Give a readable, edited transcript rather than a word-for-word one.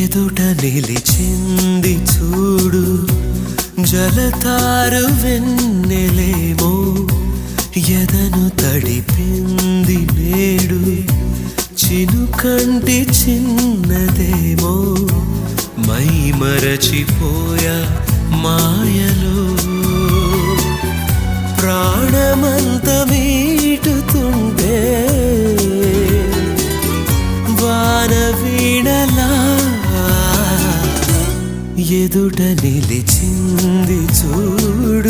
ఎదుట నిలిచింది చూడు జలతారు వెన్నెలేమో ఎదను తడిపింది నేడు చినుకంటి చిన్నదేమో మై మరచిపోయా మాయలో ప్రాణమంత మీటుతుంటే వాన వీణలా ఎదుట నిలిచింది చూడు.